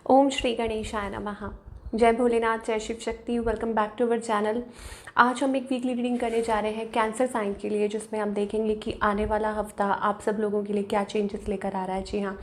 ओम श्री गणेशाय नमः। जय भोलेनाथ, जय Shiv Shakti. Welcome back to our channel. आज हम एक वीकली रीडिंग करने जा रहे हैं कैंसर साइन के लिए, जिसमें हम देखेंगे कि आने वाला हफ्ता आप सब लोगों के लिए क्या चेंजेस लेकर आ रहा है। जी हाँ,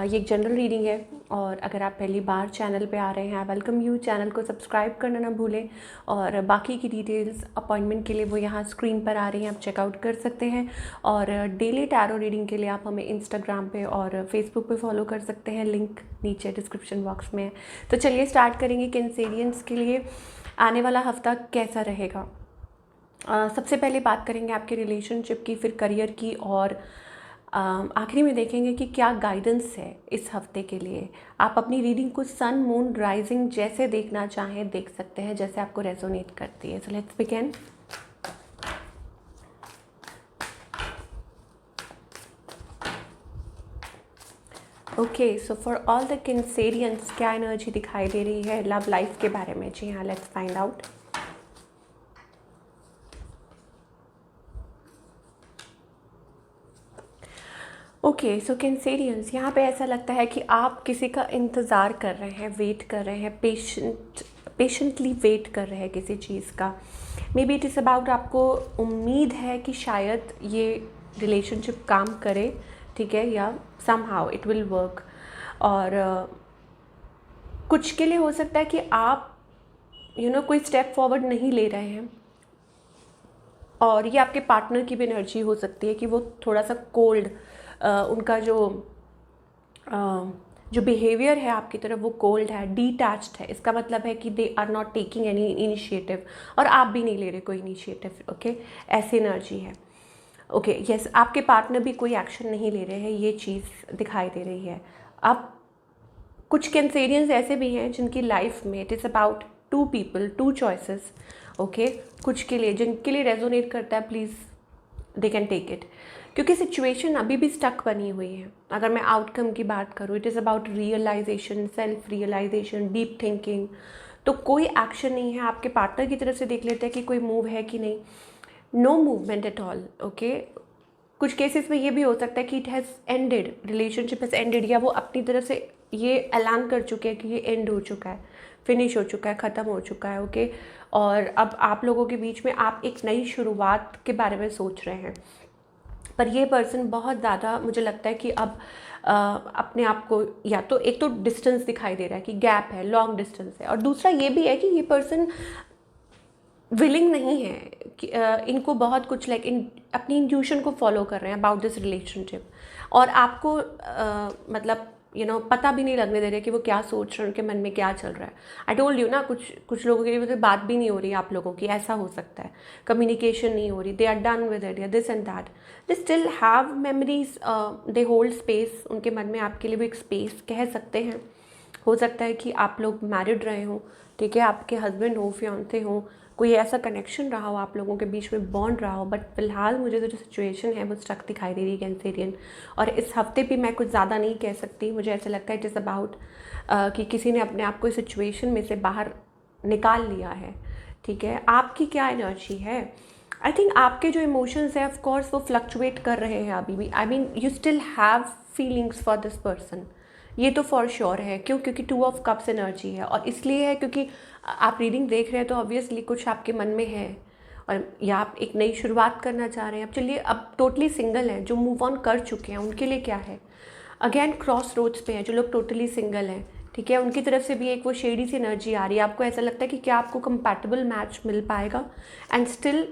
ये एक जनरल रीडिंग है और अगर आप पहली बार चैनल पे आ रहे हैं, वेलकम यू। चैनल को सब्सक्राइब करना ना भूलें और बाकी की डिटेल्स अपॉइंटमेंट के लिए वो यहाँ स्क्रीन पर आ रही हैं, आप चेकआउट कर सकते हैं। और डेली टैरो रीडिंग के लिए आप हमें इंस्टाग्राम पे और फेसबुक पे फॉलो कर सकते हैं, लिंक नीचे डिस्क्रिप्शन बॉक्स में है। तो चलिए स्टार्ट करेंगे कैंसेरियंस के लिए आने वाला हफ्ता कैसा रहेगा। सबसे पहले बात करेंगे आपके रिलेशनशिप की, फिर करियर की और आखिरी में देखेंगे कि क्या गाइडेंस है इस हफ्ते के लिए। आप अपनी रीडिंग को सन, मून, राइजिंग जैसे देखना चाहें देख सकते हैं, जैसे आपको रेजोनेट करती है। So let's begin. Okay, so for all the Cancerians क्या एनर्जी दिखाई दे रही है लव लाइफ के बारे में। जी हाँ, let's find out. Okay, so Cancerians, यहाँ पे ऐसा लगता है कि आप किसी का इंतज़ार कर रहे हैं, वेट कर रहे हैं, पेशेंटली वेट कर रहे हैं किसी चीज़ का। May be it is about, आपको उम्मीद है कि शायद ये रिलेशनशिप काम करे, ठीक है, या somehow it will work. और कुछ के लिए हो सकता है कि आप कोई स्टेप फॉरवर्ड नहीं ले रहे हैं, और ये आपके पार्टनर की भी एनर्जी हो सकती है कि वो थोड़ा सा कोल्ड, उनका जो बिहेवियर है आपकी तरफ वो कोल्ड है, डिटैच्ड है। इसका मतलब है कि they are not taking any initiative और आप भी नहीं ले रहे कोई इनिशिएटिव। ओके, ऐसी एनर्जी है। ओके, यस, आपके पार्टनर भी कोई एक्शन नहीं ले रहे हैं, ये चीज़ दिखाई दे रही है। अब कुछ कैंसेरियंस ऐसे भी हैं जिनकी लाइफ में it is about two people, two choices. Okay, कुछ के लिए, जिनके लिए रेजोनेट करता है, please they can take it, क्योंकि सिचुएशन अभी भी स्टक बनी हुई है। अगर मैं आउटकम की बात करूँ, it is about realization, self realization, deep thinking. तो कोई एक्शन नहीं है आपके पार्टनर की तरफ से। देख लेते हैं कि कोई मूव है कि नहीं। No movement at all. Okay, कुछ केसेस में ये भी हो सकता है कि it has ended, relationship has ended, या वो अपनी तरफ से ये ऐलान कर चुके हैं कि ये एंड हो चुका है, फिनिश हो चुका है, ख़त्म हो चुका है। ओके, और अब आप लोगों के बीच में आप एक नई शुरुआत के बारे में सोच रहे हैं। पर ये पर्सन बहुत ज़्यादा, मुझे लगता है कि अब अपने आप को, या तो एक तो डिस्टेंस दिखाई दे रहा है कि गैप है, लॉन्ग डिस्टेंस है, और दूसरा ये भी है कि ये पर्सन विलिंग नहीं है कि इनको बहुत कुछ अपनी इंट्यूशन को फॉलो कर रहे हैं अबाउट दिस रिलेशनशिप, और आपको मतलब पता भी नहीं लगने दे रहे कि वो क्या सोच रहे हैं, उनके मन में क्या चल रहा है। आई टोल्ड यू ना, कुछ लोगों के लिए बात भी नहीं हो रही है आप लोगों की, ऐसा हो सकता है। कम्युनिकेशन नहीं हो रही, they are done with it, या this and that. They still have memories, they hold space. उनके मन में आपके लिए भी एक स्पेस कह सकते हैं। हो सकता है कि आप लोग मैरिड रहे हों, ठीक है, आपके हस्बैंड हो, फियांसे हो, कोई ऐसा कनेक्शन रहा हो आप लोगों के बीच में, बॉन्ड रहा हो। बट फिलहाल मुझे तो जो सिचुएशन है वो स्टक दिखाई दे रही है कैंसेरियन। और इस हफ्ते भी मैं कुछ ज़्यादा नहीं कह सकती, मुझे ऐसा लगता है इट इज़ अबाउट कि किसी ने अपने आप को इस सिचुएशन में से बाहर निकाल लिया है। ठीक है, आपकी क्या एनर्जी है? आई थिंक आपके जो इमोशंस है, ऑफ कोर्स वो फ्लक्चुएट कर रहे हैं अभी भी। I mean you still have feelings for this person, ये तो फॉर श्योर है। क्यों? क्योंकि 2 ऑफ कप्स एनर्जी है, और इसलिए है क्योंकि आप रीडिंग देख रहे हैं तो ऑब्वियसली कुछ आपके मन में है, और या आप एक नई शुरुआत करना चाह रहे हैं। अब चलिए, अब टोटली सिंगल हैं, जो मूव ऑन कर चुके हैं, उनके लिए क्या है? अगेन क्रॉस रोड्स पे हैं जो लोग टोटली सिंगल हैं, ठीक है, उनकी तरफ से भी एक वो शेडी सी एनर्जी आ रही है। आपको ऐसा लगता है कि क्या आपको कंपैटिबल मैच मिल पाएगा, and still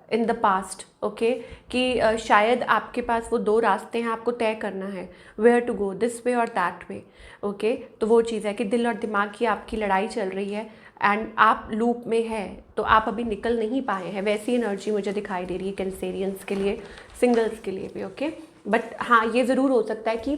in the past. Okay, कि शायद आपके पास वो 2 रास्ते हैं, आपको तय करना है where to go, this way और दैट वे। ओके, तो वो चीज़ है कि दिल और दिमाग की आपकी लड़ाई चल रही है, एंड आप लूप में है, तो आप अभी निकल नहीं पाए हैं। वैसी एनर्जी मुझे दिखाई दे रही है कैंसेरियंस के लिए, सिंगल्स के लिए भी। ओके, बट हाँ, ये ज़रूर हो सकता है कि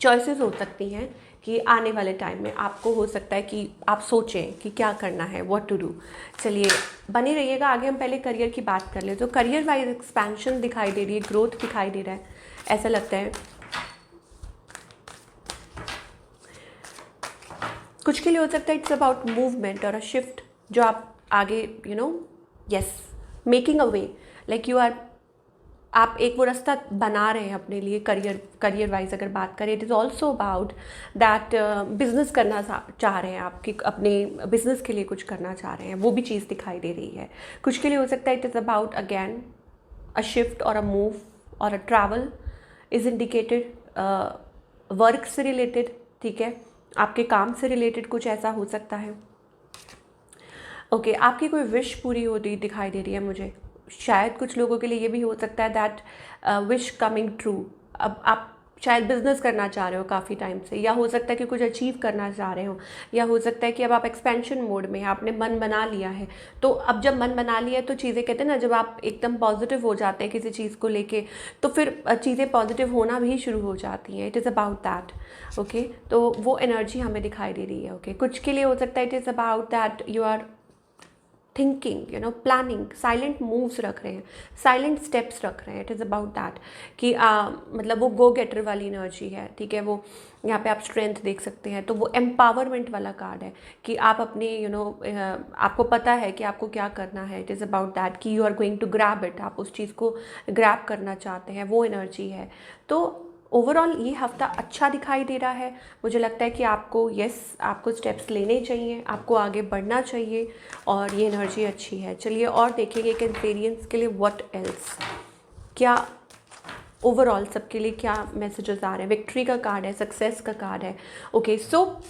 चॉइसेस हो सकती हैं कि आने वाले टाइम में आपको हो सकता है कि आप सोचें कि क्या करना है, व्हाट टू डू। चलिए, बने रहिएगा। आगे हम पहले करियर की बात कर ले। तो करियर वाइज एक्सपेंशन दिखाई दे रही है, ग्रोथ दिखाई दे रहा है, ऐसा लगता है। कुछ के लिए हो सकता है इट्स अबाउट मूवमेंट और अ शिफ्ट, जो आप आगे yes, making a way, like you are आप एक वो रास्ता बना रहे हैं अपने लिए, करियर वाइज अगर बात करें, it is also about that business करना चाह रहे हैं आप, कि अपने बिजनेस के लिए कुछ करना चाह रहे हैं, वो भी चीज़ दिखाई दे रही है। कुछ के लिए हो सकता है it is about again a shift और अ मूव और a travel is indicated, work से रिलेटेड, ठीक है, आपके काम से रिलेटेड कुछ ऐसा हो सकता है। ओके, आपकी कोई विश पूरी होती दिखाई दे रही है मुझे। शायद कुछ लोगों के लिए ये भी हो सकता है दैट विश कमिंग ट्रू। अब आप शायद बिजनेस करना चाह रहे हो काफ़ी टाइम से, या हो सकता है कि कुछ अचीव करना चाह रहे हो, या हो सकता है कि अब आप एक्सपेंशन मोड में हैं, आपने मन बना लिया है। तो अब जब मन बना लिया है तो चीज़ें, कहते हैं ना, जब आप एकदम पॉजिटिव हो जाते हैं किसी चीज़ को लेके, तो फिर चीज़ें पॉजिटिव होना भी शुरू हो जाती हैं। It is about that. Okay, तो वो एनर्जी हमें दिखाई दे रही है। ओके, कुछ के लिए हो सकता है it is about that you are thinking, planning, silent moves रख रहे हैं, साइलेंट स्टेप्स रख रहे हैं। इट इज़ अबाउट दैट कि मतलब वो गो गेटर वाली एनर्जी है, ठीक है। वो यहाँ पे आप स्ट्रेंथ देख सकते हैं, तो वो एम्पावरमेंट वाला कार्ड है कि आप अपनी आपको पता है कि आपको क्या करना है। इट इज़ अबाउट दैट कि you are going to grab it, आप उस चीज़ को ग्रैब करना चाहते हैं, वो एनर्जी है। तो ओवरऑल ये हफ्ता अच्छा दिखाई दे रहा है। मुझे लगता है कि आपको आपको स्टेप्स लेने चाहिए, आपको आगे बढ़ना चाहिए, और ये एनर्जी अच्छी है। चलिए और देखेंगे कैंसेरियंस के लिए व्हाट एल्स, क्या ओवरऑल सबके लिए क्या मैसेजेस आ रहे हैं। विक्ट्री का कार्ड है, सक्सेस का कार्ड है। ओके, सो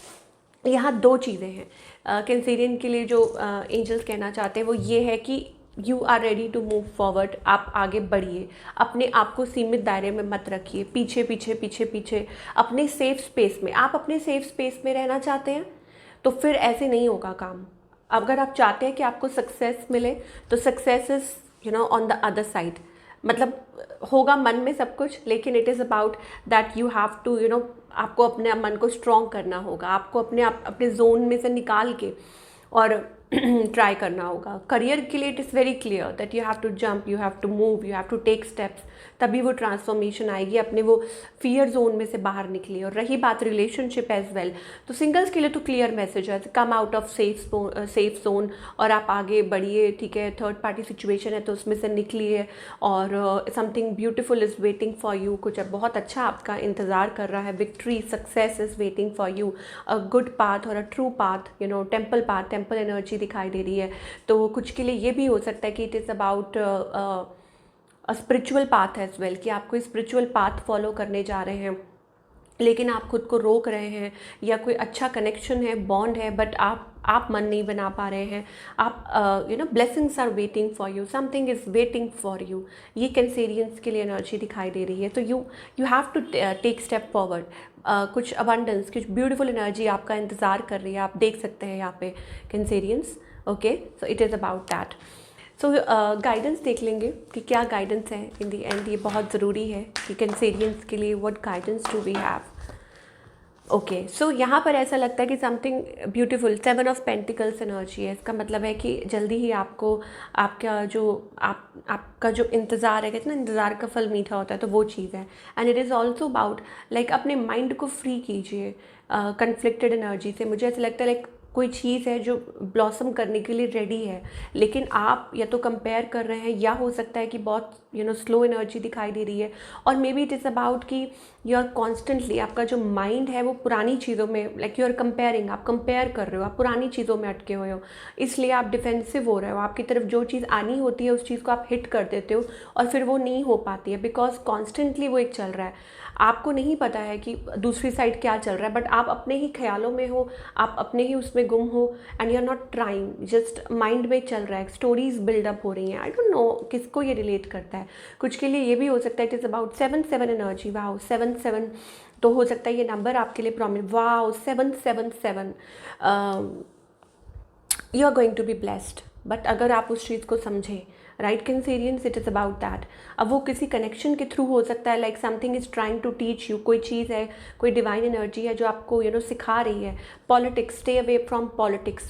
यहाँ दो चीज़ें हैं कैंसेरियन के लिए जो एंजल्स कहना चाहते हैं, वो ये है कि you are ready to move forward, आप आगे बढ़िए, अपने आप को सीमित दायरे में मत रखिए, पीछे पीछे पीछे पीछे अपने सेफ स्पेस में। आप अपने सेफ स्पेस में रहना चाहते हैं तो फिर ऐसे नहीं होगा काम। अगर आप चाहते हैं कि आपको सक्सेस मिले तो success is on the other side, मतलब होगा मन में सब कुछ, लेकिन it is about that you have to आपको अपने मन को स्ट्रॉन्ग करना होगा, आपको अपने जोन में से निकाल के और ट्राई करना होगा। करियर के लिए it is very clear that you have to jump, you have to move, you have to take steps, तभी वो ट्रांसफॉर्मेशन आएगी, अपने वो फियर जोन में से बाहर निकली। और रही बात रिलेशनशिप एज वेल, तो सिंगल्स के लिए तो क्लियर मैसेज है, come out of safe zone और आप आगे बढ़िए, ठीक है। थर्ड पार्टी सिचुएशन है तो उसमें से निकलिए, और something beautiful is waiting for you, कुछ बहुत अच्छा आपका इंतज़ार कर रहा है। Victory, success is waiting for you, a good path और a true path, temple energy दिखाई दे रही है। तो कुछ के लिए ये भी हो सकता है कि it is about spiritual path as well, कि आपको स्पिरिचुअल पाथ फॉलो करने जा रहे हैं, लेकिन आप खुद को रोक रहे हैं, या कोई अच्छा कनेक्शन है, बॉन्ड है, बट आप मन नहीं बना पा रहे हैं। आप blessings are waiting for you, something is waiting for you, ये कैंसेरियंस के लिए एनर्जी दिखाई दे रही है। तो you have to take step forward, कुछ अबंडेंस, कुछ ब्यूटीफुल एनर्जी आपका इंतज़ार कर रही है, आप देख सकते हैं यहाँ पे Cancerians. Okay, so it is about that. So guidance देख लेंगे कि क्या गाइडेंस है इन दी एंड। ये बहुत ज़रूरी है कि कैंसेरियंस के लिए what guidance do we have. Okay, so यहाँ पर ऐसा लगता है कि something beautiful, 7 of pentacles energy है। इसका मतलब है कि जल्दी ही आपको आपका जो इंतज़ार है, कहते हैं ना इंतज़ार का फल मीठा होता है, तो वो चीज़ है। And it is also about like अपने माइंड को फ्री कीजिए कन्फ्लिक्टेड एनर्जी से। मुझे ऐसा लगता है लाइक कोई चीज़ है जो ब्लॉसम करने के लिए रेडी है, लेकिन आप या तो कंपेयर कर रहे हैं, या हो सकता है कि बहुत स्लो एनर्जी दिखाई दे रही है। और may be it is about कि यू आर कॉन्स्टेंटली, आपका जो माइंड है वो पुरानी चीज़ों में, लाइक यू आर कंपेयरिंग, आप कंपेयर कर रहे हो, आप पुरानी चीज़ों में अटके हुए हो, इसलिए आप डिफेंसिव हो रहे हो। आपकी तरफ जो चीज़ आनी होती है उस चीज़ को आप हिट कर देते हो, और फिर वो नहीं हो पाती है, बिकॉज कॉन्स्टेंटली वो एक चल रहा है। आपको नहीं पता है कि दूसरी साइड क्या चल रहा है, बट आप अपने ही ख्यालों में हो, आप अपने ही उसमें गुम हो, and you are not trying, just mind में चल रहा है, स्टोरीज बिल्डअप हो रही हैं। आई डोंट नो किसको ये रिलेट करता है। कुछ के लिए ये भी हो सकता है it is about 7 energy. Wow, 7 तो हो सकता है ये नंबर आपके लिए prominent. Wow, 7 you are going to be blessed, but अगर आप उस चीज़ को समझें, right Cancerians, it is about that. अब वो किसी कनेक्शन के थ्रू हो सकता है, like something is trying to teach you, कोई चीज़ है, कोई डिवाइन एनर्जी है जो आपको सिखा रही है। Politics, stay away from politics,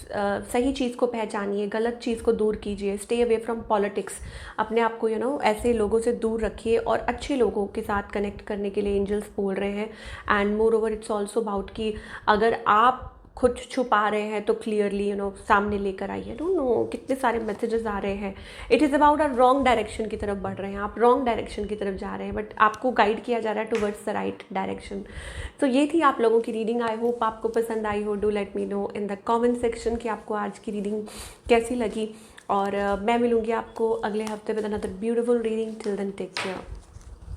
सही चीज़ को पहचानिए, गलत चीज़ को दूर कीजिए, स्टे अवे फ्रॉम पॉलिटिक्स, अपने आप को ऐसे लोगों से दूर रखिए और अच्छे लोगों के साथ कनेक्ट करने के लिए एंजल्स बोल रहे हैं। And more over it's also about कि अगर आप खुद छुपा रहे हैं तो क्लियरली सामने लेकर आइए। नो कितने सारे मैसेजेस आ रहे हैं। It is about a wrong direction की तरफ बढ़ रहे हैं, आप रॉन्ग डायरेक्शन की तरफ जा रहे हैं, बट आपको गाइड किया जा रहा है टुवर्ड्स द राइट डायरेक्शन। तो ये थी आप लोगों की रीडिंग। आई होप आपको पसंद आई हो। Do let me know in the comment section कि आपको आज की रीडिंग कैसी लगी। और मैं मिलूँगी आपको अगले हफ्ते with another beautiful reading. Till then take care.